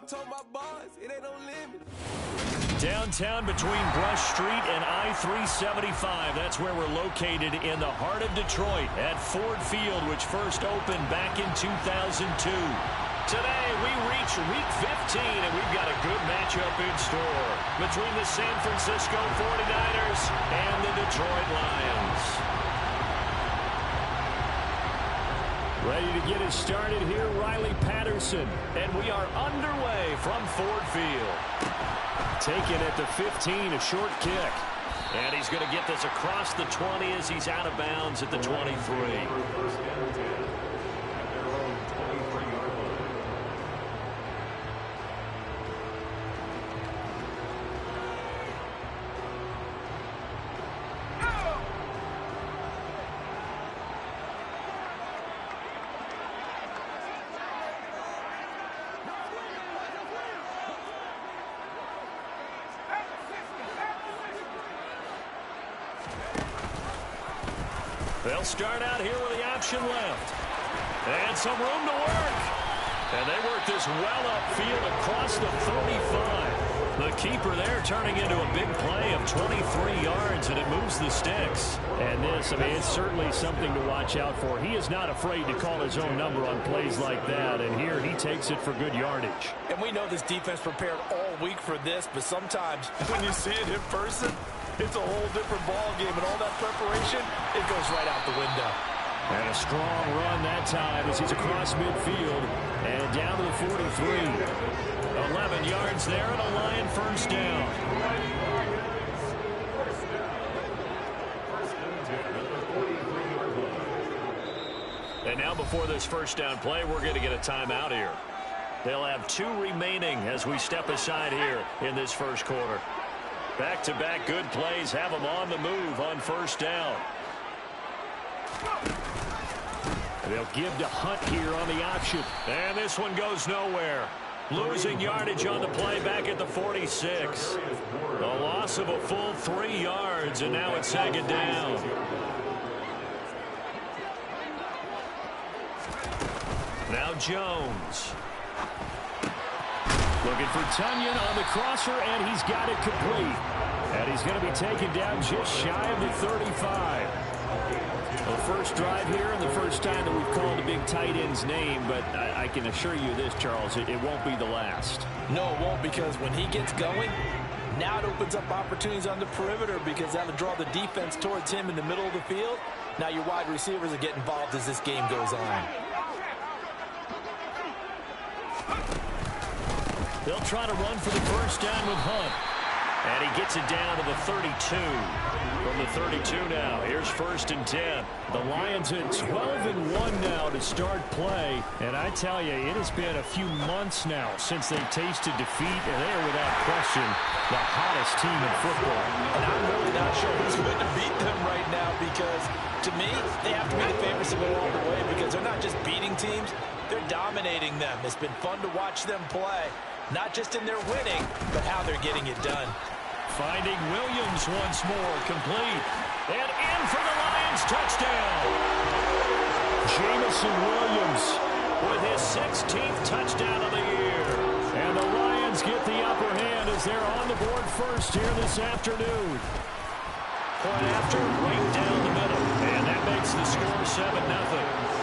told my boys, it ain't no limit. Downtown between Brush Street and I-375. That's where we're located in the heart of Detroit at Ford Field, which first opened back in 2002. Today, we reach Week 15, and we've got a good matchup in store between the San Francisco 49ers and the Detroit Lions. Ready to get us started here, Riley Patterson. And we are underway from Ford Field. Taken at the 15, a short kick. And he's going to get this across the 20 as he's out of bounds at the 23. They'll start out here with the option left. And some room to work. And they work this well upfield across the 35. The keeper there turning into a big play of 23 yards, and it moves the sticks. And this, I mean, it's certainly something to watch out for. He is not afraid to call his own number on plays like that, and here he takes it for good yardage. And we know this defense prepared all week for this, but sometimes when you see it in person, it's a whole different ball game, and all that preparation, it goes right out the window. And a strong run that time as he's across midfield and down to the 43. 11 yards there and a Lion first down. And now before this first down play, we're going to get a timeout here. They'll have 2 remaining as we step aside here in this first quarter. Back-to-back good plays have them on the move on first down. They'll give to Hunt here on the option. And this one goes nowhere. Losing yardage on the play back at the 46. A loss of a full 3 yards, and now it's second down. Now Jones. Looking for Tunyon on the crosser, and he's got it complete. And he's going to be taken down just shy of the 35. The first drive here and the first time that we've called a big tight end's name, but I can assure you this, Charles, it won't be the last. No, it won't, because when he gets going, now it opens up opportunities on the perimeter because that'll draw the defense towards him in the middle of the field. Now your wide receivers will get involved as this game goes on. They'll try to run for the first down with Hunt. And he gets it down to the 32. From the 32 now, here's 1st and 10. The Lions at 12-1 now to start play. And I tell you, it has been a few months now since they tasted defeat, and they are without question the hottest team in football. And I'm really not sure who's going to beat them right now because, to me, they have to be the favorites to go all the way because they're not just beating teams, they're dominating them. It's been fun to watch them play, not just in their winning, but how they're getting it done. Finding Williams once more, complete. And in for the Lions, touchdown. Jamison Williams with his 16th touchdown of the year. And the Lions get the upper hand as they're on the board first here this afternoon. Point after, right down the middle. And that makes the score 7-0.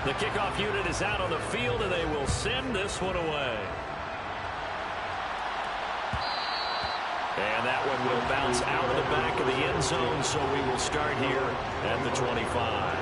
The kickoff unit is out on the field, and they will send this one away. And that one will bounce out of the back of the end zone, so we will start here at the 25.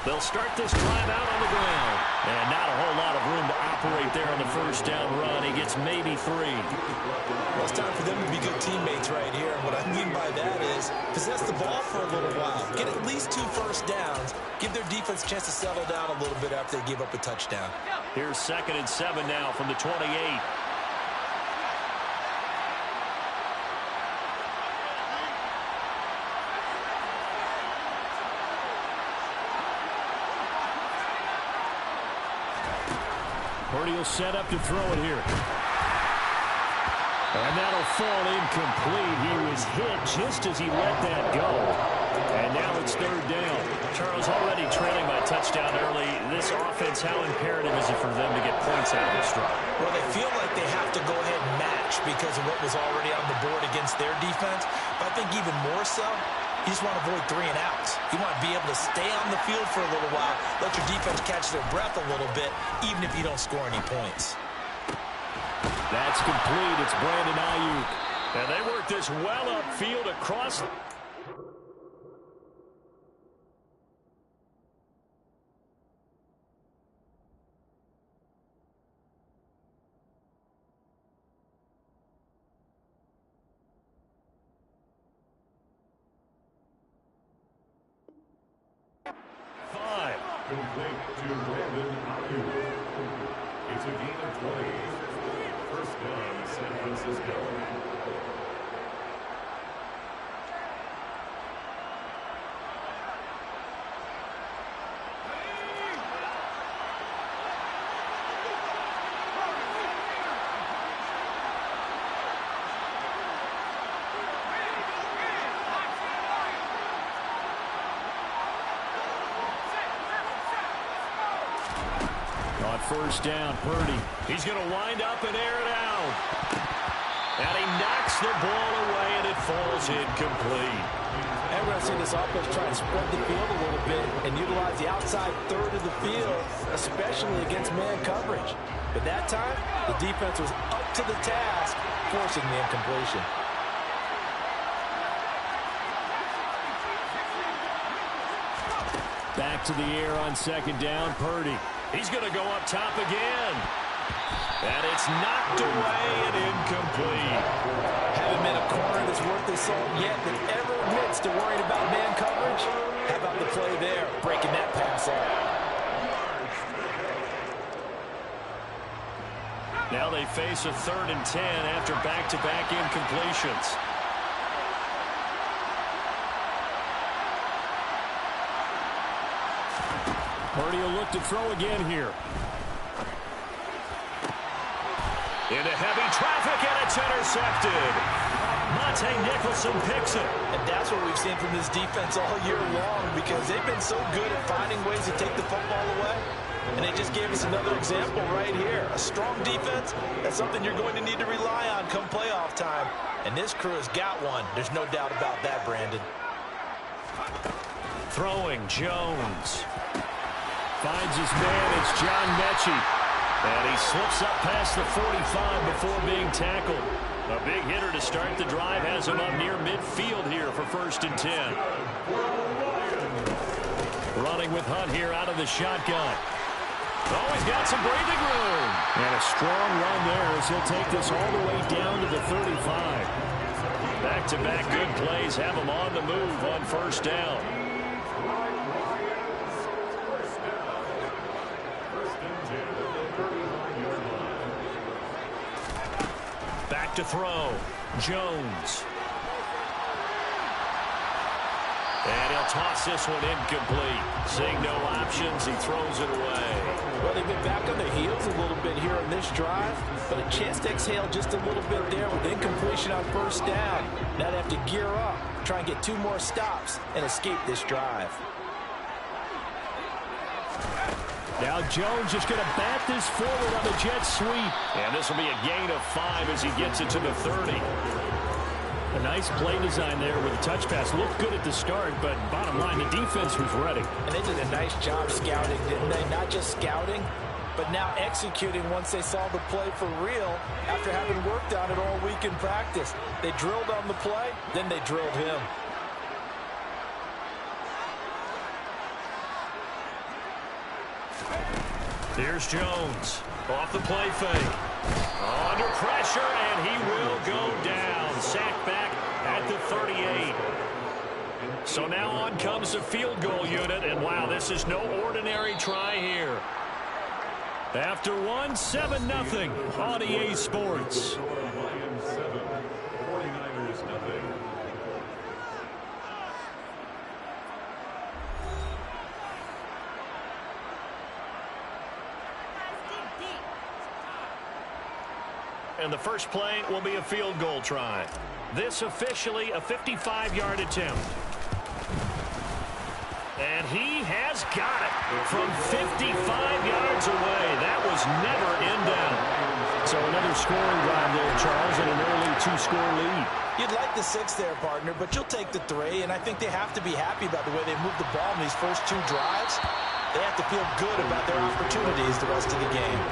They'll start this drive out on the ground. And not a whole lot of room to operate there on the first down run. He gets maybe 3. Well, it's time for them to be good teammates right here. And what I mean by that is possess the ball for a little while. Get at least 2 first downs. Give their defense a chance to settle down a little bit after they give up a touchdown. Here's 2nd and 7 now from the 28. Purdy will set up to throw it here. And that'll fall incomplete. He was hit just as he let that go. And now it's 3rd down. Charles, already trailing by touchdown early. This offense, how imperative is it for them to get points out of this drive? Well, they feel like they have to go ahead and match because of what was already on the board against their defense. But I think even more so, you just want to avoid 3 and outs. You want to be able to stay on the field for a little while, let your defense catch their breath a little bit, even if you don't score any points. That's complete. It's Brandon Ayuk. And they work this well upfield across. Complete to Brandon Ayuk. It's a gain of 20. First down, San Francisco. On first down, Purdy. He's going to wind up and air it out. And he knocks the ball away, and it falls incomplete. And we're going to see this offense try to spread the field a little bit and utilize the outside third of the field, especially against man coverage. But that time, the defense was up to the task, forcing the incompletion. Back to the air on 2nd down, Purdy. He's going to go up top again. And it's knocked away and incomplete. Haven't been a corner that's worth the salt yet that ever admits to worrying about man coverage. How about the play there, breaking that pass up? Now they face a 3rd and 10 after back-to-back incompletions. Purdy will look to throw again here. Into heavy traffic, and it's intercepted. Monte Nicholson picks it. And that's what we've seen from this defense all year long because they've been so good at finding ways to take the football away. And they just gave us another example right here. A strong defense, that's something you're going to need to rely on come playoff time. And this crew has got one. There's no doubt about that, Brandon. Throwing, Jones. Finds his man, it's John Mechie. And he slips up past the 45 before being tackled. A big hitter to start the drive has him up near midfield here for 1st and 10. Running with Hunt here out of the shotgun. Oh, he's got some breathing room. And a strong run there as he'll take this all the way down to the 35. Back-to-back good plays have him on the move on 1st down. Back to throw. Jones. And he'll toss this one incomplete. Seeing no options, he throws it away. Well, they've been back on their heels a little bit here on this drive, but a chance to exhale just a little bit there with incompletion on 1st down. Now they have to gear up, try and get 2 more stops, and escape this drive. Now Jones just going to bat this forward on the jet sweep. And this will be a gain of 5 as he gets it to the 30. A nice play design there with a touch pass. Looked good at the start, but bottom line, the defense was ready. And they did a nice job scouting, didn't they? Not just scouting, but now executing once they saw the play for real after having worked on it all week in practice. They drilled on the play, then they drilled him. Here's Jones. Off the play fake. Under pressure, and he will go down. Sacked back at the 38. So now on comes the field goal unit, and wow, this is no ordinary try here. After one, 7-0 on EA Sports. Lions 7, 49ers nothing. And the first play will be a field goal try. This officially a 55-yard attempt. And he has got it from 55 yards away. That was never in doubt. So another scoring drive there, Charles, and an early 2-score lead. You'd like the 6 there, partner, but you'll take the 3, and I think they have to be happy about the way they moved the ball in these first 2 drives. They have to feel good about their opportunities the rest of the game.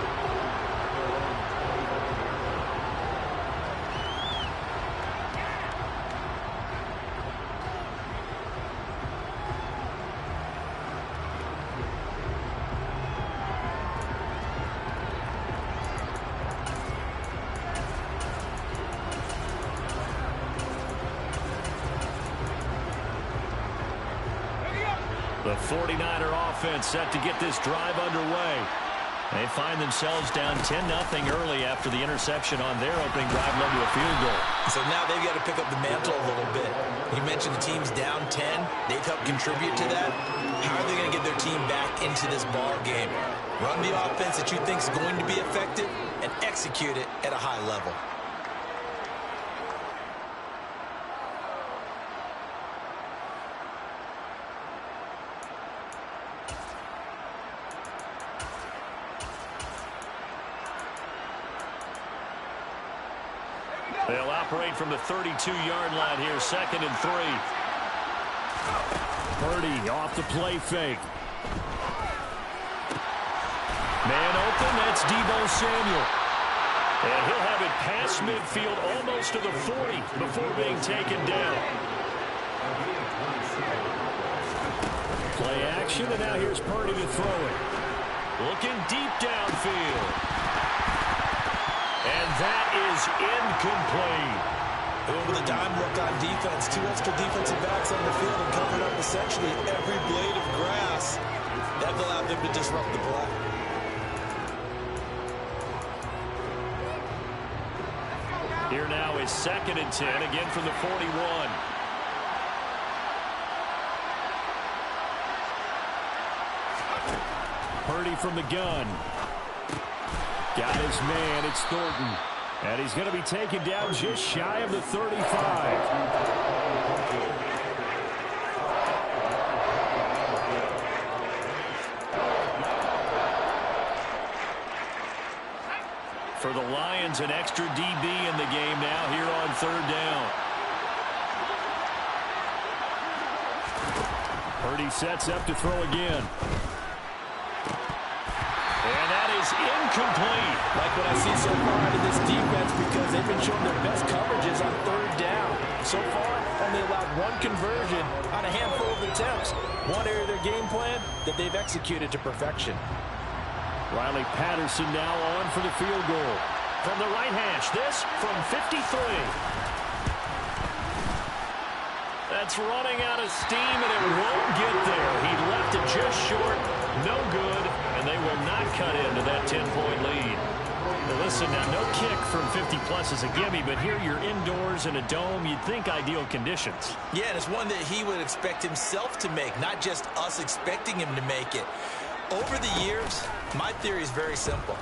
The 49er offense set to get this drive underway. They find themselves down 10-0 early after the interception on their opening drive led to a field goal. So now they've got to pick up the mantle a little bit. You mentioned the team's down 10. They've helped contribute to that. How are they going to get their team back into this ball game? Run the offense that you think is going to be effective and execute it at a high level. They'll operate from the 32-yard line here, 2nd and 3. Purdy off the play fake. Man open, that's Deebo Samuel. And he'll have it past midfield almost to the 40 before being taken down. Play action, and now here's Purdy to throw it. Looking deep downfield. And that is incomplete. With a dime look on defense, 2 extra defensive backs on the field and covered up essentially every blade of grass. That allowed them to disrupt the play. Here now is 2nd and 10, again from the 41. Purdy from the gun. Got his man, it's Thornton. And he's going to be taken down just shy of the 35. For the Lions, an extra DB in the game now here on 3rd down. Purdy sets up to throw again. And that is incomplete. Like what I see so far out of this defense, because they've been showing their best coverages on 3rd down. So far, only allowed 1 conversion on a handful of attempts. One area of their game plan that they've executed to perfection. Riley Patterson now on for the field goal. From the right hash, this from 53. That's running out of steam, and it won't get there. He left it just short. No good, and they will not cut into that 10-point lead. Now listen, now no kick from 50-plus is a gimme, but here you're indoors in a dome. You'd think ideal conditions. Yeah, and it's one that he would expect himself to make, not just us expecting him to make it. Over the years, my theory is very simple.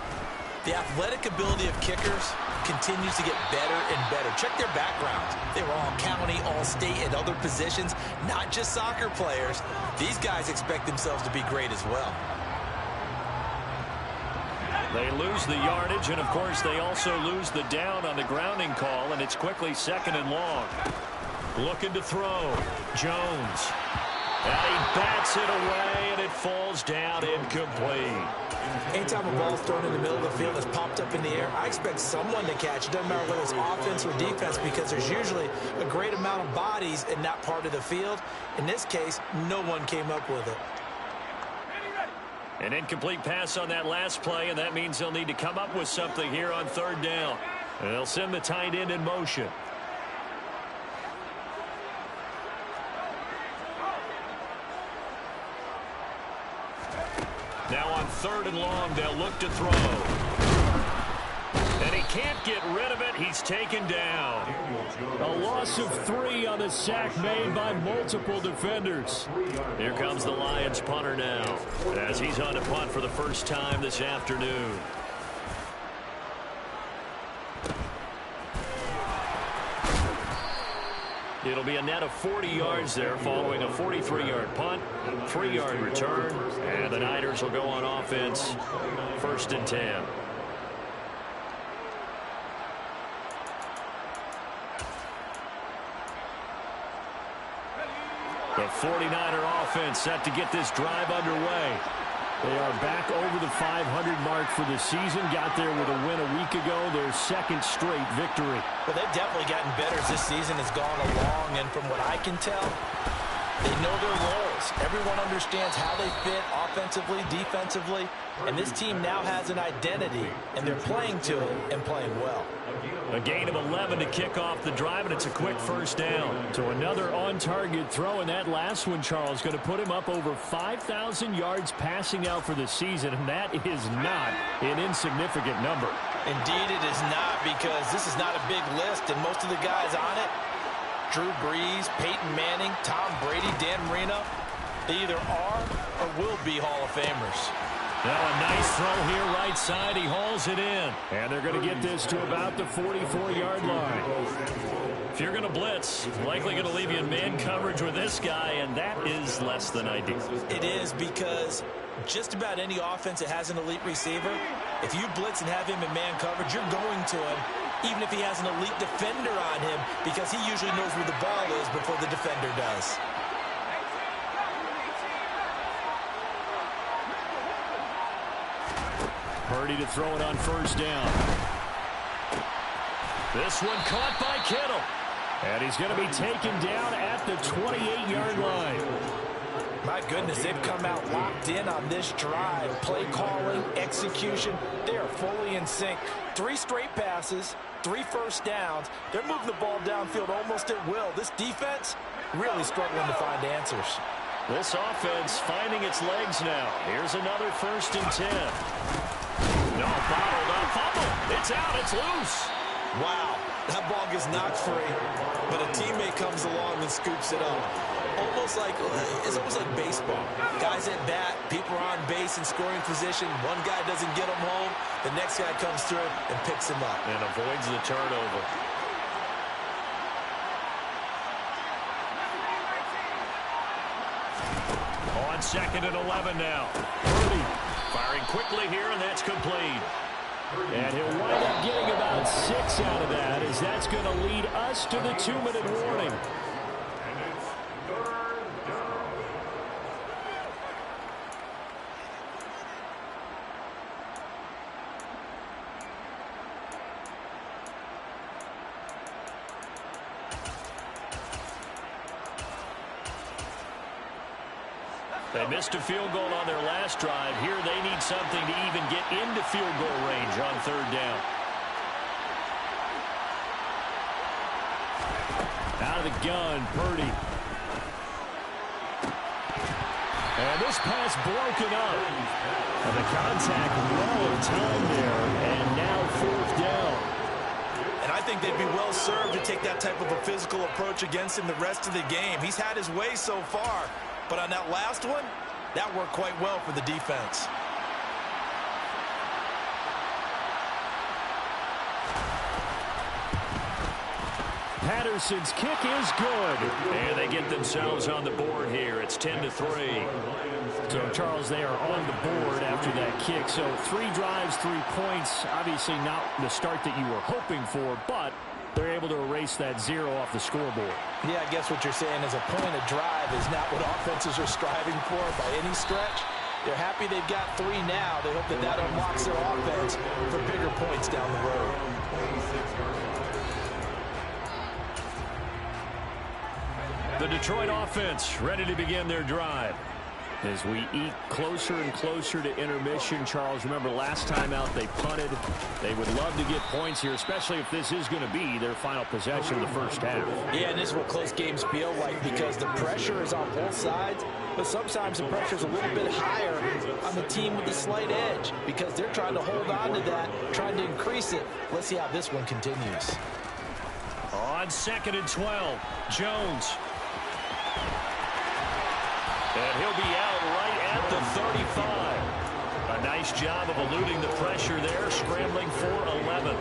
The athletic ability of kickers continues to get better and better. Check their backgrounds. They were all county, all state, at other positions, not just soccer players. These guys expect themselves to be great as well. They lose the yardage, and of course they also lose the down on the grounding call, and it's quickly 2nd and long. Looking to throw. Jones. And he bats it away, and it falls down incomplete. Anytime a ball is thrown in the middle of the field that's popped up in the air, I expect someone to catch. It doesn't matter whether it's offense or defense, because there's usually a great amount of bodies in that part of the field. In this case, no one came up with it. An incomplete pass on that last play, and that means they'll need to come up with something here on third down. And they'll send the tight end in motion. Now on third and long, they'll look to throw. And he can't get rid of it. He's taken down. A loss of 3 on the sack made by multiple defenders. Here comes the Lions punter now, as he's on to punt for the first time this afternoon. It'll be a net of 40 yards there following a 43-yard punt, 3-yard return, and the Niners will go on offense, 1st and 10. The 49er offense set to get this drive underway. They are back over the 500 mark for the season. Got there with a win a week ago, their 2nd straight victory. Well, they've definitely gotten better as this season has gone along, and from what I can tell, they know their roles. Everyone understands how they fit offensively, defensively, and this team now has an identity, and they're playing to it and playing well. A gain of 11 to kick off the drive, and it's a quick first down. So another on-target throw, and that last one, Charles, going to put him up over 5,000 yards passing out for the season, and that is not an insignificant number. Indeed it is not, because this is not a big list, and most of the guys on it, Drew Brees, Peyton Manning, Tom Brady, Dan Marino, they either are or will be Hall of Famers. Now a nice throw here right side. He hauls it in. And they're going to get this to about the 44-yard line. If you're going to blitz, likely going to leave you in man coverage with this guy, and that is less than ideal. It is, because just about any offense that has an elite receiver, if you blitz and have him in man coverage, you're going to him, even if he has an elite defender on him, because he usually knows where the ball is before the defender does. Purdy to throw it on first down. This one caught by Kittle. And he's going to be taken down at the 28-yard line. My goodness, they've come out locked in on this drive. Play calling, execution, they are fully in sync. 3 straight passes, 3 first downs. They're moving the ball downfield almost at will. This defense really struggling to find answers. This offense finding its legs now. Here's another 1st and 10. No, bottled up, fumble. It's out, it's loose. Wow, that ball gets knocked free, but a teammate comes along and scoops it up. It's almost like baseball. Guys at bat, people are on base in scoring position. One guy doesn't get him home, the next guy comes through and picks him up. And avoids the turnover. On 2nd and 11 now. Purdy firing quickly here, and that's complete. And he'll wind up getting about 6 out of that, as that's going to lead us to the 2-minute warning. They missed a field goal on their last drive. Here they need something to even get into field goal range on 3rd down. Out of the gun, Purdy. And this pass broken up. And the contact well in time there. And now 4th down. And I think they'd be well served to take that type of a physical approach against him the rest of the game. He's had his way so far. But on that last one, that worked quite well for the defense. Patterson's kick is good. And they get themselves on the board here. It's 10-3. So, Charles, they are on the board after that kick. So 3 drives, 3 points. Obviously not the start that you were hoping for, but they're able to erase that 0 off the scoreboard. Yeah, I guess what you're saying is a point of drive is not what offenses are striving for by any stretch. They're happy they've got 3 now. They hope that that unlocks their offense for bigger points down the road. The Detroit offense ready to begin their drive. As we eat closer and closer to intermission, Charles, remember last time out they punted. They would love to get points here, especially if this is going to be their final possession of the first half. Yeah, and this is what close games feel like because the pressure is on both sides, but sometimes the pressure is a little bit higher on the team with the slight edge because they're trying to hold on to that, trying to increase it. Let's see how this one continues. On 2nd and 12, Jones. And he'll be out right at the 35. A nice job of eluding the pressure there, scrambling for 11.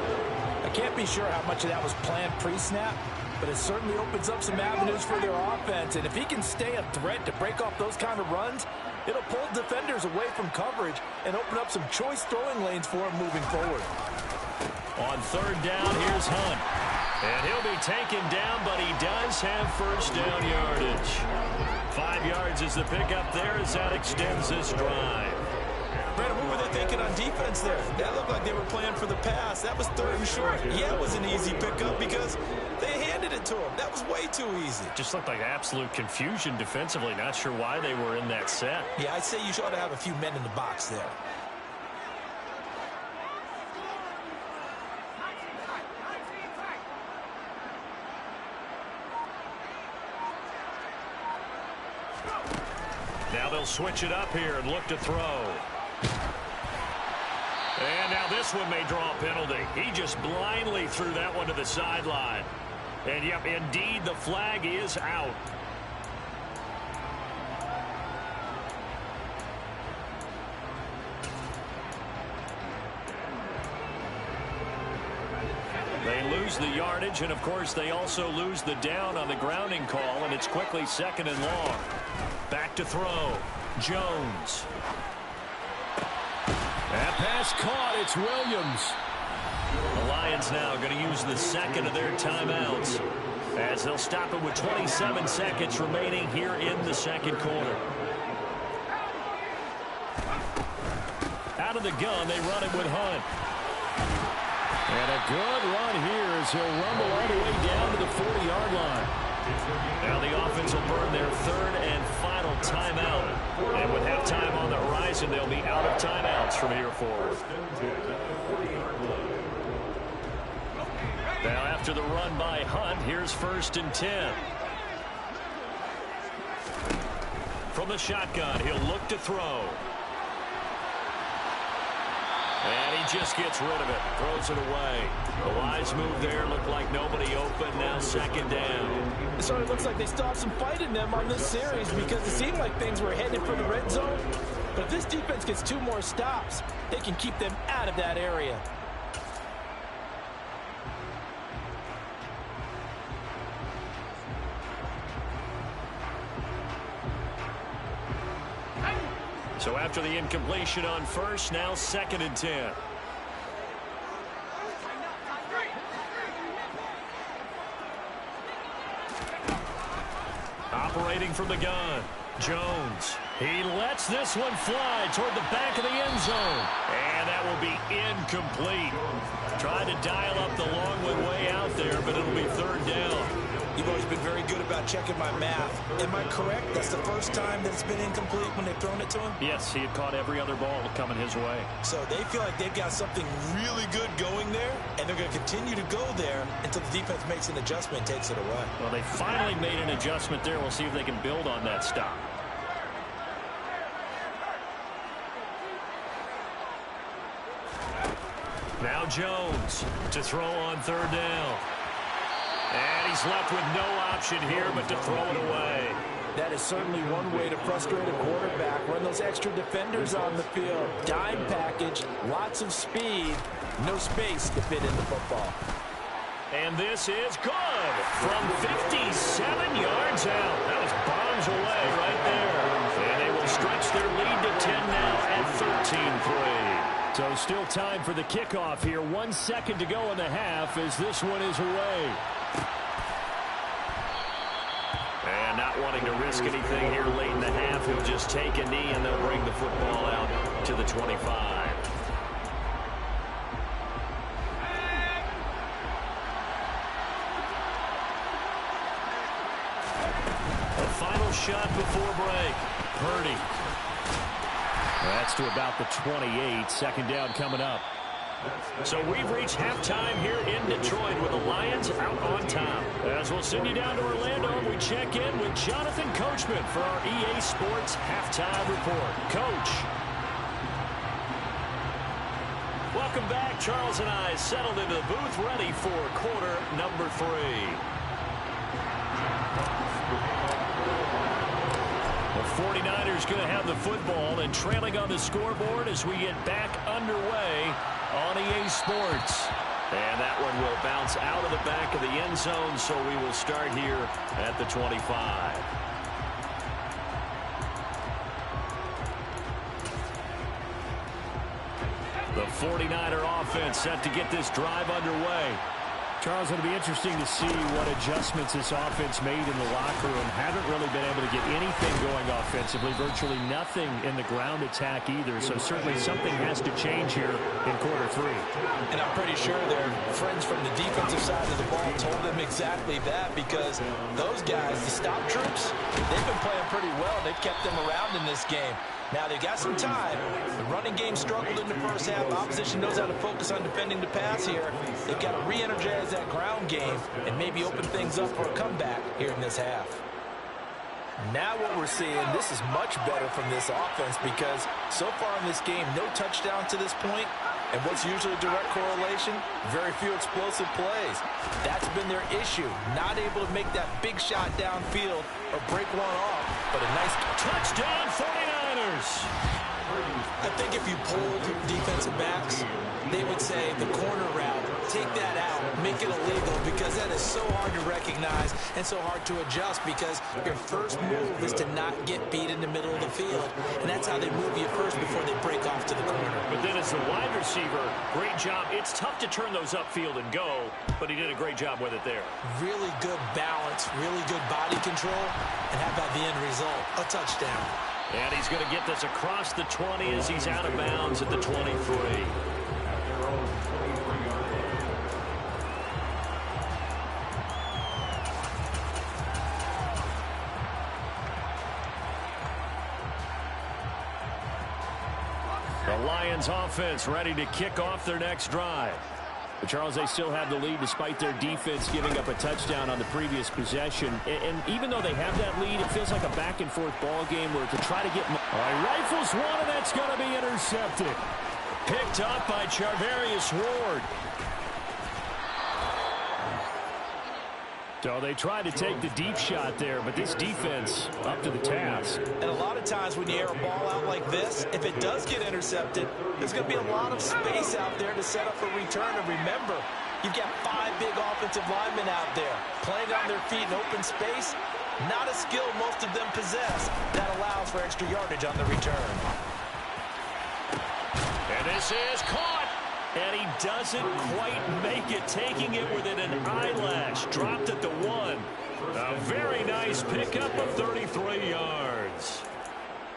I can't be sure how much of that was planned pre-snap, but it certainly opens up some avenues for their offense. And if he can stay a threat to break off those kind of runs, it'll pull defenders away from coverage and open up some choice throwing lanes for him moving forward. On 3rd down, here's Hunt. And he'll be taken down, but he does have first down yardage. 5 yards is the pickup there as that extends this drive. Brandon, what were they thinking on defense there? That looked like they were playing for the pass. That was 3rd and short. Yeah, it was an easy pickup because they handed it to him. That was way too easy. Just looked like absolute confusion defensively. Not sure why they were in that set. Yeah, I'd say you ought to have a few men in the box there. Now they'll switch it up here and look to throw. And now this one may draw a penalty. He just blindly threw that one to the sideline. And, yep, indeed, the flag is out. They lose the yardage, and, of course, they also lose the down on the grounding call, and it's quickly 2nd and long. Back to throw. Jones. That pass caught. It's Williams. The Lions now going to use the 2nd of their timeouts as they'll stop it with 27 seconds remaining here in the 2nd quarter. Out of the gun, they run it with Hunt. And a good run here as he'll rumble all the way down to the 40-yard line. Now the offense will burn their 3rd and final timeout. And with halftime on the horizon, they'll be out of timeouts from here forward. Now after the run by Hunt, here's 1st and 10. From the shotgun, he'll look to throw. And he just gets rid of it, throws it away. The wise move there, looked like nobody open, now 2nd down. It sort of looks like they still have some fight in them on this series because it seemed like things were headed for the red zone. But if this defense gets 2 more stops, they can keep them out of that area. So after the incompletion on 1st, now 2nd and 10. Operating from the gun, Jones. He lets this one fly toward the back of the end zone. And that will be incomplete. Tried to dial up the long way out there, but it'll be 3rd down. You've always been very good about checking my math. Am I correct? That's the first time that it's been incomplete when they've thrown it to him? Yes, he had caught every other ball coming his way. So they feel like they've got something really good going there, and they're going to continue to go there until the defense makes an adjustment and takes it away. Well, they finally made an adjustment there. We'll see if they can build on that stop. Now Jones to throw on 3rd down. And he's left with no option here but to throw it away. That is certainly one way to frustrate a quarterback. Run those extra defenders on the field. Dime package, lots of speed, no space to fit in the football. And this is good from 57 yards out. That was bombs away right there. And they will stretch their lead to 10 now at 13-3. So still time for the kickoff here. 1 second to go in the half as this one is away. And not wanting to risk anything here late in the half, he'll just take a knee and they'll bring the football out to the 25. The final shot before break. Purdy That's to about the 28. Second down coming up. So we've reached halftime here in Detroit with the Lions out on top. As we'll send you down to Orlando, we check in with Jonathan Coachman for our EA Sports Halftime Report. Coach. Welcome back. Charles and I settled into the booth ready for quarter number 3. The 49ers going to have the football and trailing on the scoreboard as we get back underway on EA Sports. And that one will bounce out of the back of the end zone, so we will start here at the 25. The 49er offense set to get this drive underway. Charles, it'll be interesting to see what adjustments this offense made in the locker room. Haven't really been able to get anything going offensively. Virtually nothing in the ground attack either. So certainly something has to change here in quarter 3. And I'm pretty sure their friends from the defensive side of the ball told them exactly that, because those guys, the stop troops, they've been playing pretty well. They've kept them around in this game. Now, they've got some time. The running game struggled in the first half. The opposition knows how to focus on defending the pass here. They've got to re-energize that ground game and maybe open things up for a comeback here in this half. Now what we're seeing, this is much better from this offense, because so far in this game, no touchdown to this point. And what's usually a direct correlation? Very few explosive plays. That's been their issue. Not able to make that big shot downfield or break one off. But a nice touchdown 49ers. I think if you polled defensive backs, they would say the corner route, take that out, make it illegal, because that is so hard to recognize and so hard to adjust, because your first move is to not get beat in the middle of the field. And that's how they move you first before they break off to the corner. But then as the wide receiver, great job. It's tough to turn those upfield and go, but he did a great job with it there. Really good balance, really good body control, and how about the end result? A touchdown. And he's going to get this across the 20 as he's out of bounds at the 23. The Lions offense ready to kick off their next drive. But Charles, they still have the lead despite their defense giving up a touchdown on the previous possession. And even though they have that lead, it feels like a back-and-forth ball game where to try to get... All right, rifles one, and that's going to be intercepted. Picked up by Charvarius Ward. So they tried to take the deep shot there, but this defense up to the task. And a lot of times when you air a ball out like this, if it does get intercepted, there's going to be a lot of space out there to set up a return. And remember, you've got 5 big offensive linemen out there playing on their feet in open space. Not a skill most of them possess. That allows for extra yardage on the return. And this is caught. And he doesn't quite make it, taking it within an eyelash. Dropped at the 1. A very nice pickup of 33 yards.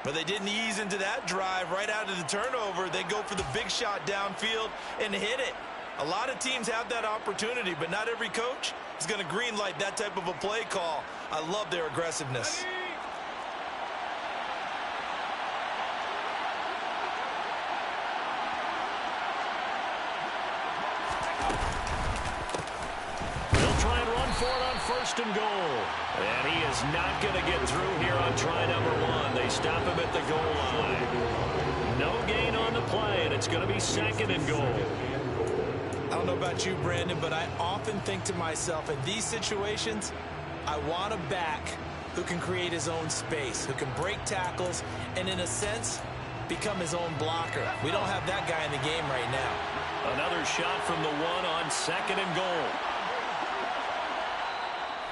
But they didn't ease into that drive right out of the turnover. They go for the big shot downfield and hit it. A lot of teams have that opportunity, but not every coach is going to greenlight that type of a play call. I love their aggressiveness. First and goal. And he is not going to get through here on try number 1. They stop him at the goal line. No gain on the play, and it's going to be second and goal. I don't know about you, Brandon, but I often think to myself, in these situations, I want a back who can create his own space, who can break tackles, and in a sense, become his own blocker. We don't have that guy in the game right now. Another shot from the 1 on second and goal.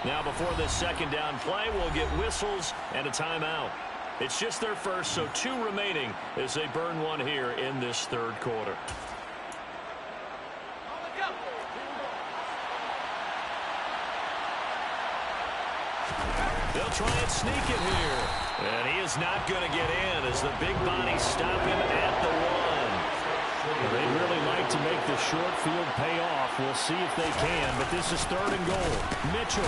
Now before this second down play, we'll get whistles and a timeout. It's just their first, so 2 remaining as they burn one here in this third quarter. They'll try and sneak it here. And he is not going to get in as the big bodies stop him at the 1. They'd really like to make the short field pay off. We'll see if they can, but this is third and goal. Mitchell.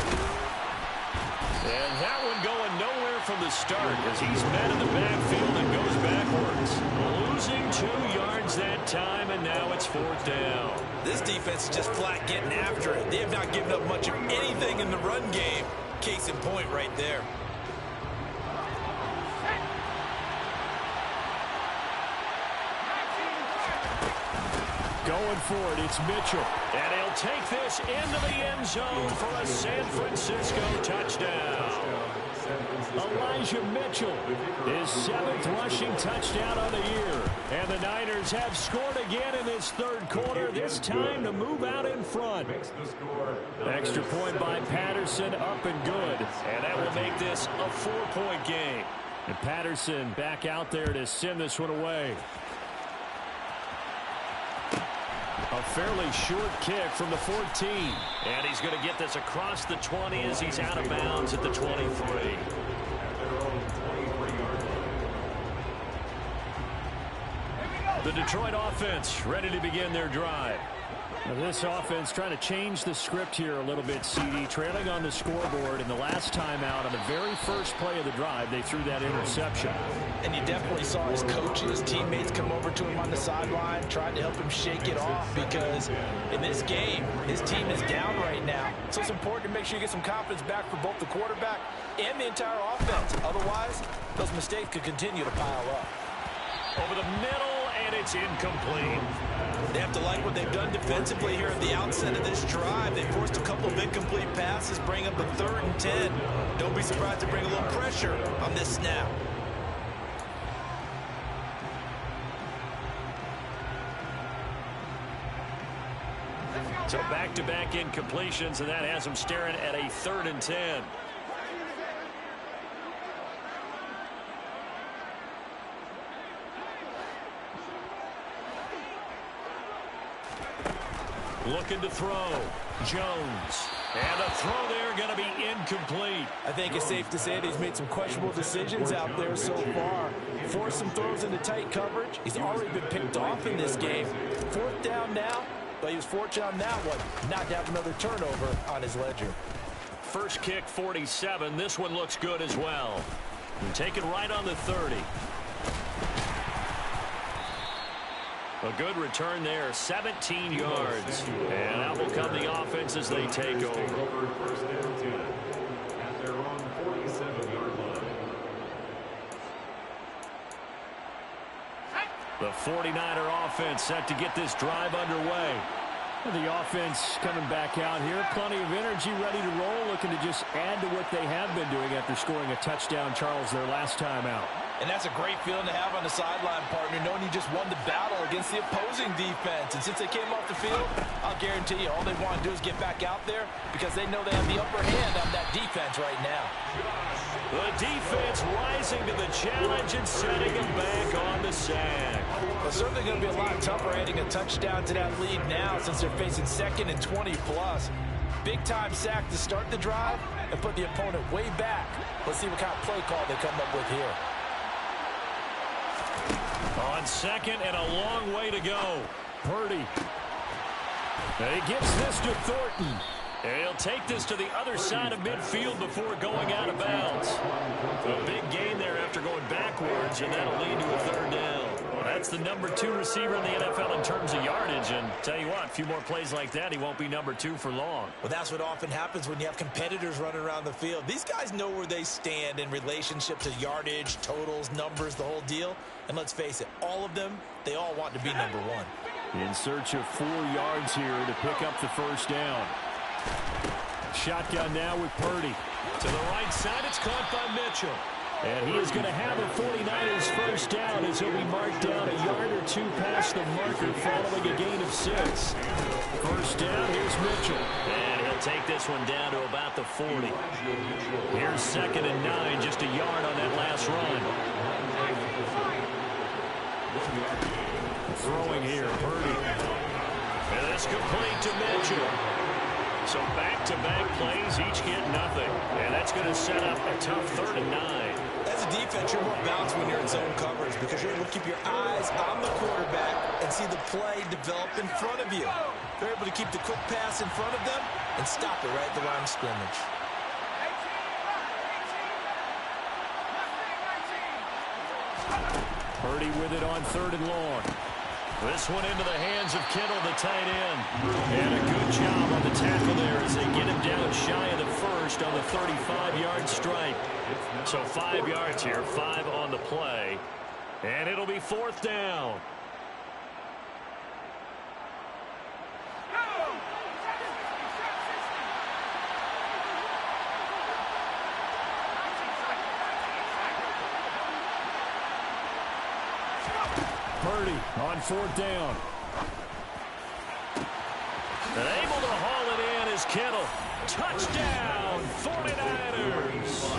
And that one going nowhere from the start as he's met in the backfield and goes backwards. Losing 2 yards that time, and now it's 4th down. This defense is just flat getting after it. They have not given up much of anything in the run game. Case in point right there. Going for it, it's Mitchell. And he'll take this into the end zone for a San Francisco touchdown. Elijah Mitchell, his 7th rushing touchdown on the year. And the Niners have scored again in this 3rd quarter, this time to move out in front. Extra point by Patterson, up and good. And that will make this a 4-point game. And Patterson back out there to send this one away. A fairly short kick from the 14. And he's going to get this across the 20 as he's out of bounds at the 23. The Detroit offense ready to begin their drive. Now this offense trying to change the script here a little bit, CD. Trailing on the scoreboard, and the last time out on the very first play of the drive, they threw that interception. And you definitely saw his coaches, teammates come over to him on the sideline, trying to help him shake it off, because in this game, his team is down right now. So it's important to make sure you get some confidence back for both the quarterback and the entire offense. Otherwise, those mistakes could continue to pile up. Over the middle, and it's incomplete. They have to like what they've done defensively here at the outset of this drive. They forced a couple of incomplete passes, bring up a 3rd and 10. Don't be surprised to bring a little pressure on this snap. So back-to-back incompletions, and that has them staring at a 3rd and 10. Looking to throw. Jones. And a throw there going to be incomplete. I think it's safe to say that he's made some questionable decisions out there so far. Forced some throws into tight coverage. He's already been picked off in this game. 4th down now, but he was fortunate on that one not to have another turnover on his ledger. First kick, 47. This one looks good as well. And take it right on the 30. A good return there, 17 yards. And out will come the offense as they take over. First down 10 at their own 47-yard line. The 49er offense set to get this drive underway. The offense coming back out here. Plenty of energy, ready to roll, looking to just add to what they have been doing after scoring a touchdown, Charles, their last time out. And that's a great feeling to have on the sideline, partner, knowing you just won the battle against the opposing defense. And since they came off the field, I'll guarantee you all they want to do is get back out there because they know they have the upper hand on that defense right now. The defense rising to the challenge and setting them back on the sack. It's certainly going to be a lot tougher adding a touchdown to that lead now since they're facing 2nd and 20+. Big-time sack to start the drive and put the opponent way back. Let's see what kind of play call they come up with here. On 2nd and a long way to go. Purdy. And he gets this to Thornton. And he'll take this to the other side of midfield before going out of bounds. A big gain there after going backwards, and that'll lead to a 3rd down. Well, that's the number 2 receiver in the NFL in terms of yardage, and tell you what, a few more plays like that, he won't be number 2 for long. Well, that's what often happens when you have competitors running around the field. These guys know where they stand in relationship to yardage, totals, numbers, the whole deal. And let's face it, all of them, they all want to be number 1. In search of 4 yards here to pick up the 1st down. Shotgun now with Purdy. To the right side, it's caught by Mitchell. And he is going to have a 49ers 1st down as he'll be marked down a yard or 2 past the marker following a gain of 6. 1st down, here's Mitchell. And he'll take this one down to about the 40. Here's 2nd and 9, just a yard on that last run. Throwing here, Purdy. And it's complete to Mitchell. So back-to-back plays, each get nothing. And that's going to set up a tough 3rd and 9. As a defense, you're more balanced when you're in zone coverage because you're able to keep your eyes on the quarterback and see the play develop in front of you. They're able to keep the quick pass in front of them and stop it right at the line of scrimmage. Purdy with it on 3rd and long. This one into the hands of Kittle, the tight end. And a good job on the tackle there as they get him down shy of the first on the 35-yard strike. So 5 yards here, 5 on the play. And it'll be 4th down. Purdy on 4th down. And able to haul it in is Kittle. Touchdown, 49ers.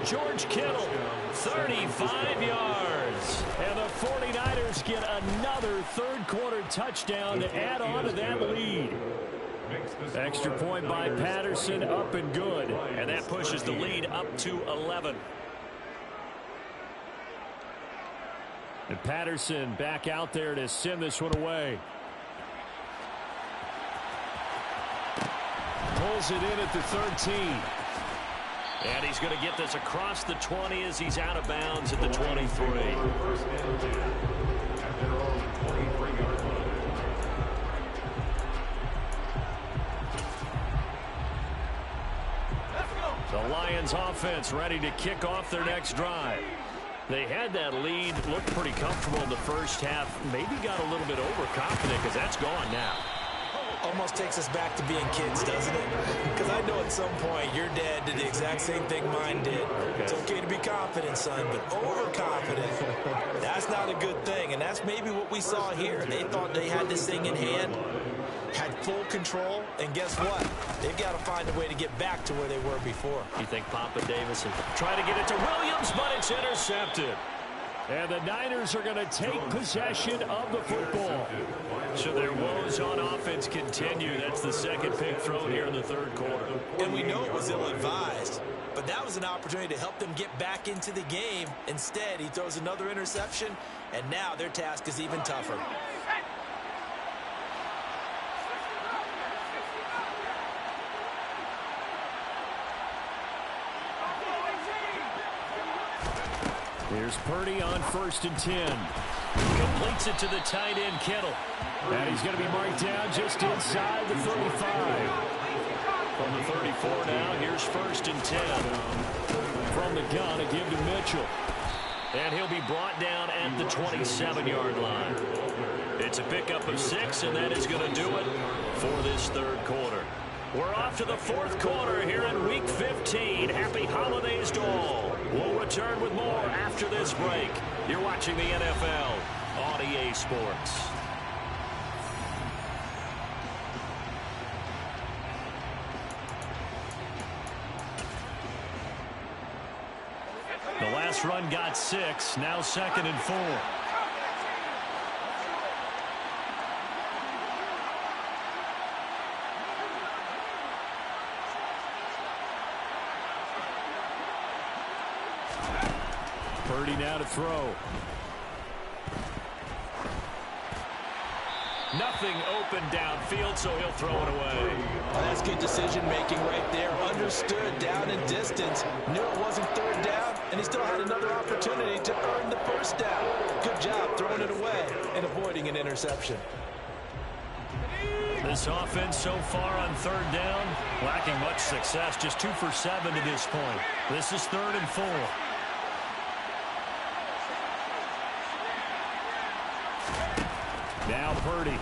George Kittle, 35 yards. And the 49ers get another 3rd quarter touchdown to add on to that lead. Extra point by Patterson, up and good. And that pushes the lead up to 11. And Patterson back out there to send this one away. Pulls it in at the 13. And he's going to get this across the 20 as he's out of bounds at the 23. The Lions offense ready to kick off their next drive. They had that lead, looked pretty comfortable in the first half, maybe got a little bit overconfident because that's gone now. Almost takes us back to being kids, doesn't it? Because I know at some point your dad did the exact same thing mine did. Okay. It's okay to be confident, son, but overconfident, that's not a good thing. And that's maybe what we saw here. They thought they had this thing in hand, had full control, and guess what? They've got to find a way to get back to where they were before. You think Papa Davis try to get it to Williams, but it's intercepted. And the Niners are going to take possession of the football. So their woes on offense continue. That's the second pick thrown here in the 3rd quarter. And we know it was ill-advised, but that was an opportunity to help them get back into the game. Instead, he throws another interception, and now their task is even tougher. Here's Purdy on 1st and 10. Completes it to the tight end, Kittle. And he's going to be marked down just inside the 35. From the 34 now, here's 1st and 10. From the gun, a give to Mitchell. And he'll be brought down at the 27-yard line. It's a pickup of 6, and that is going to do it for this 3rd quarter. We're off to the 4th quarter here in Week 15. Happy holidays to all. We'll return with more after this break. You're watching the NFL on EA Sports. The last run got 6, now 2nd and 4. Purdy now to throw. Nothing open downfield, so he'll throw it away. Well, that's good decision-making right there. Understood down and distance. Knew it wasn't 3rd down, and he still had another opportunity to earn the 1st down. Good job throwing it away and avoiding an interception. This offense so far on 3rd down, lacking much success. Just 2 for 7 to this point. This is 3rd and 4. Now Purdy.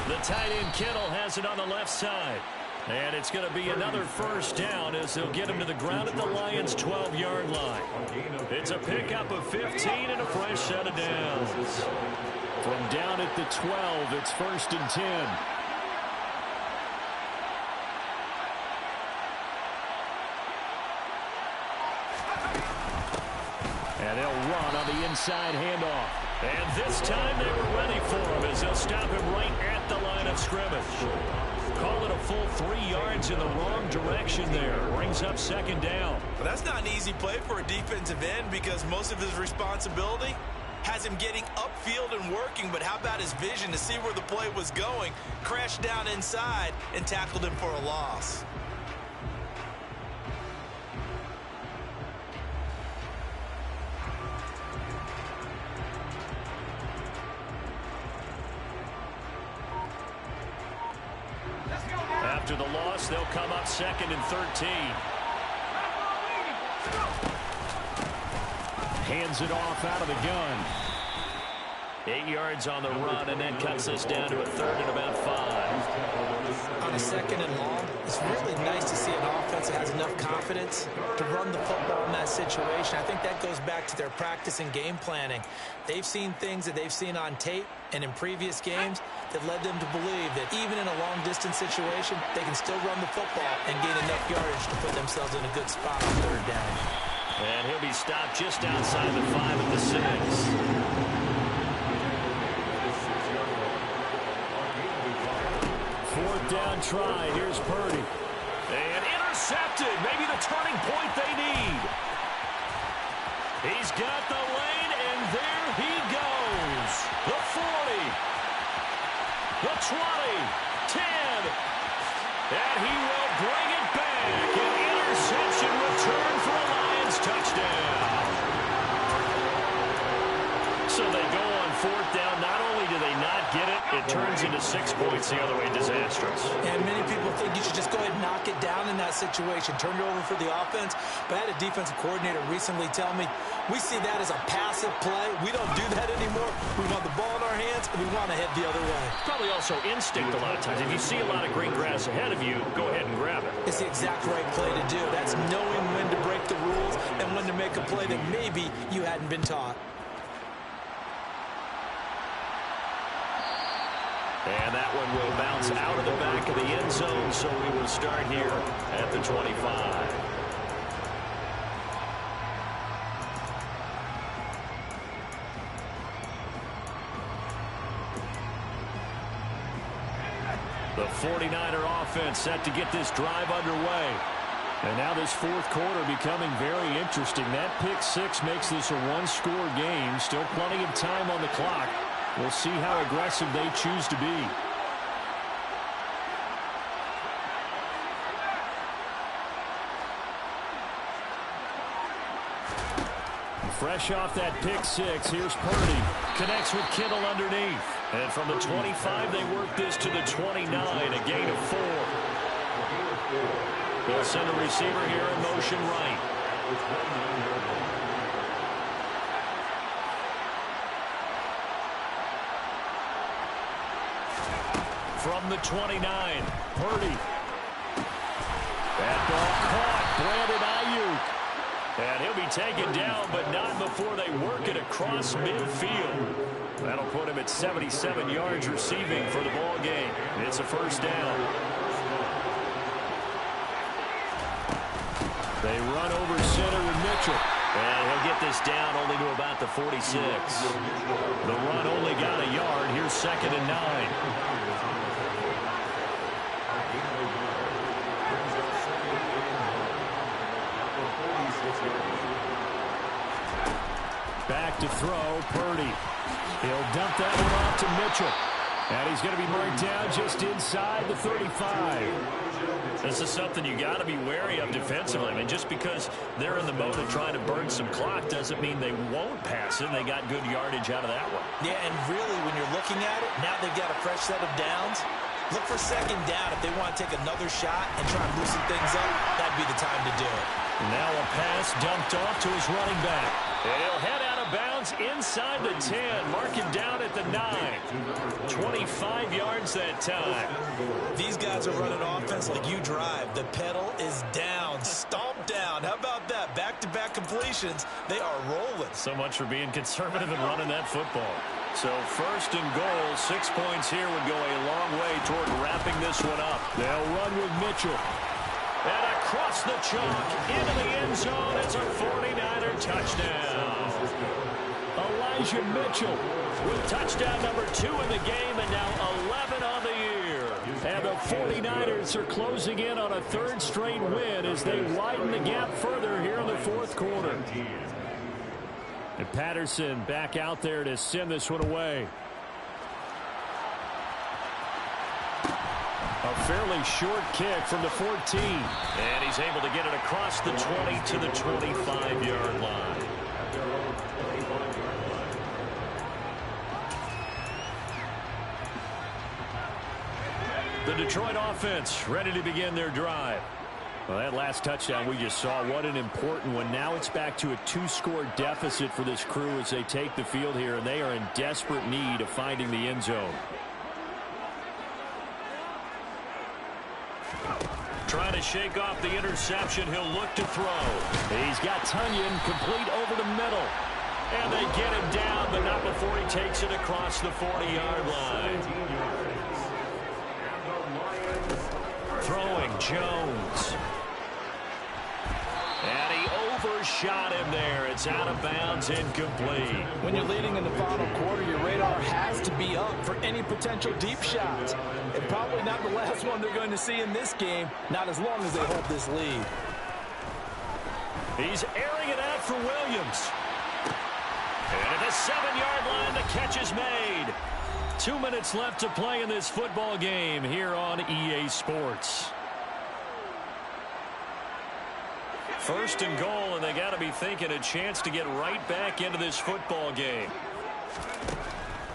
The tight end Kittle has it on the left side. And it's going to be another 1st down as they'll get him to the ground at the Lions' 12-yard line. It's a pickup of 15 and a fresh set of downs. From down at the 12, it's 1st and 10. And they'll run on the inside handoff. And this time they were ready for him as they'll stop him right at the line of scrimmage. Call it a full 3 yards in the wrong direction there. Brings up 2nd down. Well, that's not an easy play for a defensive end because most of his responsibility has him getting upfield and working, but how about his vision to see where the play was going, crashed down inside, and tackled him for a loss. After the loss, they'll come up 2nd and 13. Hands it off out of the gun. 8 yards on the run, and that cuts us down to a 3rd and about 5. On a 2nd and long, it's really nice to see an offense that has enough confidence to run the football in that situation. I think that goes back to their practice and game planning. They've seen things that they've seen on tape and in previous games that led them to believe that even in a long-distance situation, they can still run the football and gain enough yardage to put themselves in a good spot on 3rd down. And he'll be stopped just outside the 5 at the 6. 4th down try. Here's Purdy. And intercepted. Maybe the turning point they need. He's got the lane, and there he goes. The 40. The 20. 10. And he will bring it back. An interception return for a Lions touchdown. So they go on 4th down. Not only do they not get it, it turns into 6 points the other way. Disastrous. And many people think you should just go ahead and knock it down in that situation. Turn it over for the offense. But I had a defensive coordinator recently tell me, we see that as a passive play. We don't do that anymore. We want the ball in our hands, and we want to head the other way. Probably also instinct a lot of times. If you see a lot of green grass ahead of you, go ahead and grab it. It's the exact right play to do. That's knowing when to break the rules and when to make a play that maybe you hadn't been taught. And that one will bounce out of the back of the end zone, so we will start here at the 25. The 49er offense set to get this drive underway. And now this 4th quarter becoming very interesting. That pick 6 makes this a one-score game. Still plenty of time on the clock. We'll see how aggressive they choose to be. Fresh off that pick 6, here's Purdy. Connects with Kittle underneath. And from the 25, they work this to the 29, a gain of 4. They'll send a receiver here in motion right. From the 29, Purdy. That ball caught. Brandon Ayuk. And he'll be taken down, but not before they work it across midfield. That'll put him at 77 yards receiving for the ball game. It's a 1st down. They run over center with Mitchell. And he'll get this down only to about the 46. The run only got a yard. Here's 2nd and 9. Back to throw, Purdy. He'll dump that one off to Mitchell. And he's going to be marked down just inside the 35. This is something you got to be wary of defensively. I mean, just because they're in the mode of trying to burn some clock doesn't mean they won't pass it. They got good yardage out of that one. Yeah, and really, when you're looking at it, now they've got a fresh set of downs. Look for 2nd down. If they want to take another shot and try and loosen things up, that'd be the time to do it. Now a pass dumped off to his running back. And he'll head out of bounds inside the 10. Mark him down at the 9. 25 yards that time. These guys are running offense like you drive. The pedal is down. Stomp down. How about that? Back-to-back completions. They are rolling. So much for being conservative and running that football. So 1st and goal. 6 points here would go a long way toward wrapping this one up. They'll run with Mitchell. And across the chalk into the end zone. It's a 49er touchdown. Elijah Mitchell with touchdown number 2 in the game, and now 11 on the year. And the 49ers are closing in on a 3rd straight win as they widen the gap further here in the 4th quarter. And Patterson back out there to send this one away. A fairly short kick from the 14. And he's able to get it across the 20 to the 25-yard line. The Detroit offense ready to begin their drive. Well, that last touchdown we just saw, what an important one. Now it's back to a 2-score deficit for this crew as they take the field here, and they are in desperate need of finding the end zone. Trying to shake off the interception. He'll look to throw. He's got Tunyon complete over the middle. And they get him down, but not before he takes it across the 40-yard line. Throwing Jones. And he overshot him there. It's out of bounds, incomplete. When you're leading in the final quarter, your radar has to be up for any potential deep shots. And probably not the last one they're going to see in this game, not as long as they hold this lead. He's airing it out for Williams. And at the 7-yard line, the catch is made. 2 minutes left to play in this football game here on EA Sports. First and goal, and they got to be thinking a chance to get right back into this football game.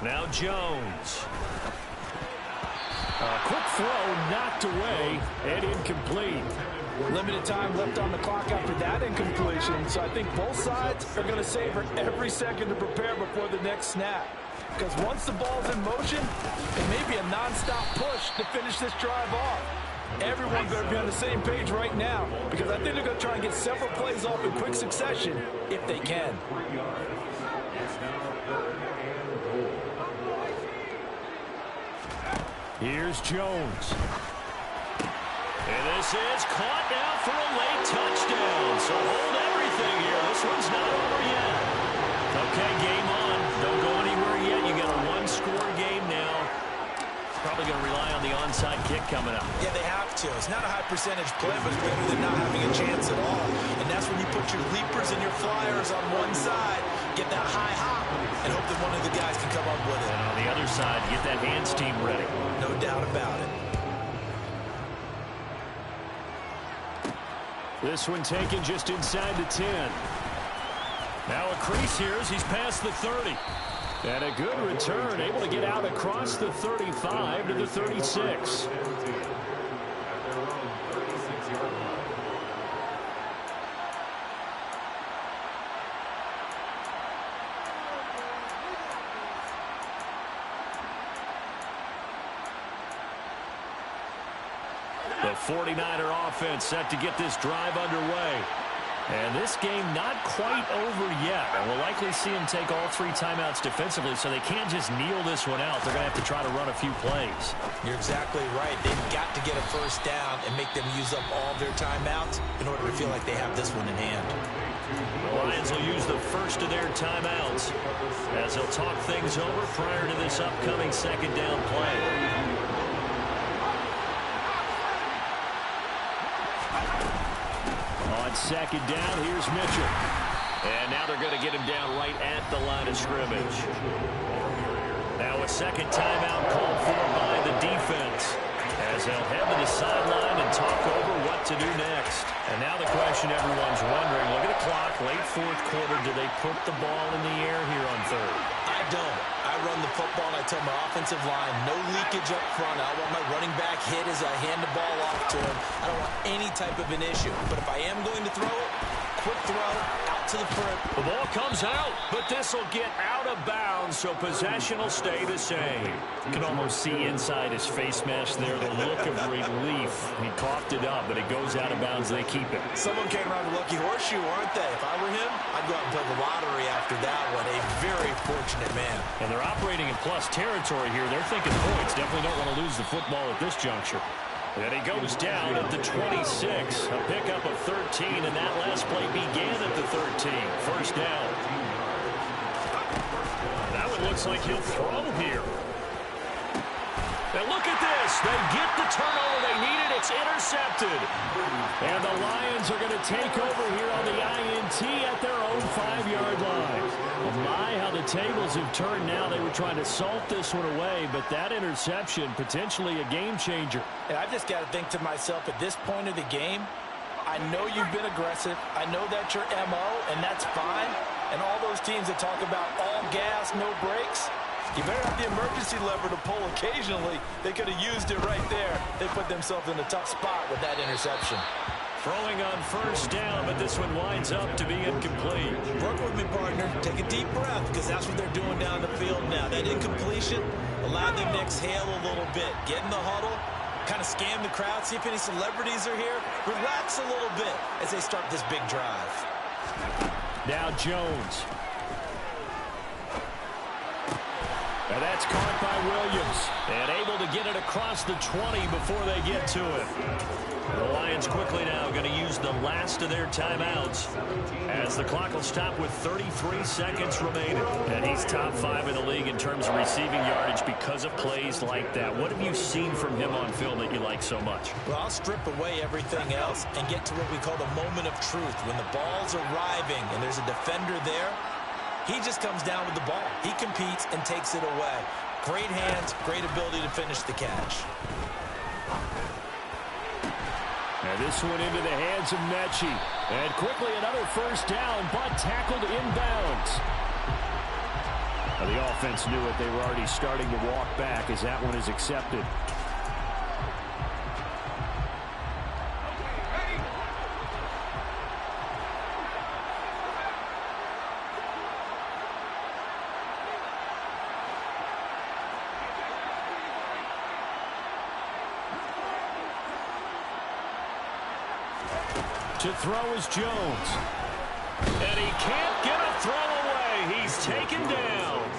Now Jones. A quick throw knocked away and incomplete. Limited time left on the clock after that incompletion, so I think both sides are going to savor every second to prepare before the next snap. Because once the ball's in motion, it may be a nonstop push to finish this drive off. Everyone better be on the same page right now, because I think they're going to try and get several plays off in quick succession if they can. Here's Jones. And this is caught now for a late touchdown. So hold everything here. This one's not over yet. Okay, game on. Don't go anywhere yet. You got a 1-score game now. Probably going to rely on the onside kick coming up. Yeah, they have to. It's not a high percentage play, but it's better than not having a chance at all. And that's when you put your leapers and your flyers on one side, get that high hop, and hope that one of the guys can come up with it. And on the other side, get that hands team ready. No doubt about it. This one taken just inside the 10. Now a crease here as he's past the 30. And a good return, able to get out across the 35 to the 36. The 49er offense set to get this drive underway. And this game not quite over yet. And we'll likely see them take all 3 timeouts defensively, so they can't just kneel this one out. They're going to have to try to run a few plays. You're exactly right. They've got to get a first down and make them use up all their timeouts in order to feel like they have this one in hand. The Lions will use the first of their timeouts as they'll talk things over prior to this upcoming second down play. On second down, here's Mitchell. And now they're going to get him down right at the line of scrimmage. Now a second timeout called for by the defense as they'll head to the sideline and talk over what to do next. And now the question everyone's wondering, look at the clock, late fourth quarter, do they put the ball in the air here on third? I don't. I run the football and I tell my offensive line, no leakage up front. I want my running back hit as I hand the ball off to him. I don't want any type of an issue. But if I am going to throw it, quick throw, out to the front. The ball comes out, but this will get out of bounds, so possession will stay the same. You can almost see inside his face mask there, the look of relief. He coughed it up, but it goes out of bounds. They keep it. Someone came around a lucky horseshoe, aren't they? If I were him, I'd go out and play the lottery after that one. A very fortunate man. And they're operating in plus territory here. They're thinking points. Definitely don't want to lose the football at this juncture. And he goes down at the 26. A pickup of 13, and that last play began at the 13. First down. That one looks like he'll throw here. And look at this. They get the turnover they needed. It's intercepted. And the Lions are going to take over here on the INT at their own 5-yard line. Oh my, how the tables have turned now. They were trying to salt this one away, but that interception, potentially a game changer. And I just got to think to myself, at this point of the game, I know you've been aggressive. I know that's your MO, and that's fine. And all those teams that talk about all gas, no brakes, You better have the emergency lever to pull occasionally. They could have used it right there. They put themselves in a tough spot with that interception. Throwing on first down, but this one winds up to be incomplete. Work with me, partner. Take a deep breath, because that's what they're doing down the field now. That incompletion allowed them to exhale a little bit. Get in the huddle, kind of scan the crowd, see if any celebrities are here. Relax a little bit as they start this big drive. Now Jones. And that's caught by Williams. And able to get it across the 20 before they get to it. The Lions quickly now going to use the last of their timeouts as the clock will stop with 33 seconds remaining. And he's top 5 in the league in terms of receiving yardage because of plays like that. What have you seen from him on film that you like so much? Well, I'll strip away everything else and get to what we call the moment of truth. When the ball's arriving and there's a defender there, he just comes down with the ball. He competes and takes it away. Great hands, great ability to finish the catch. And this one into the hands of Mechie. And quickly another first down, but tackled inbounds. Now the offense knew it. They were already starting to walk back as that one is accepted. To throw is Jones. And he can't get a throw away. He's taken down.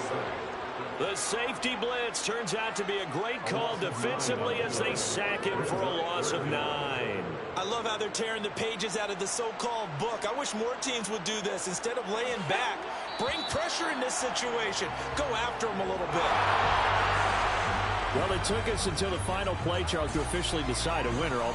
The safety blitz turns out to be a great call defensively as they sack him for a loss of 9. I love how they're tearing the pages out of the so-called book. I wish more teams would do this. Instead of laying back, bring pressure in this situation. Go after him a little bit. Well, it took us until the final play, Charles, to officially decide a winner.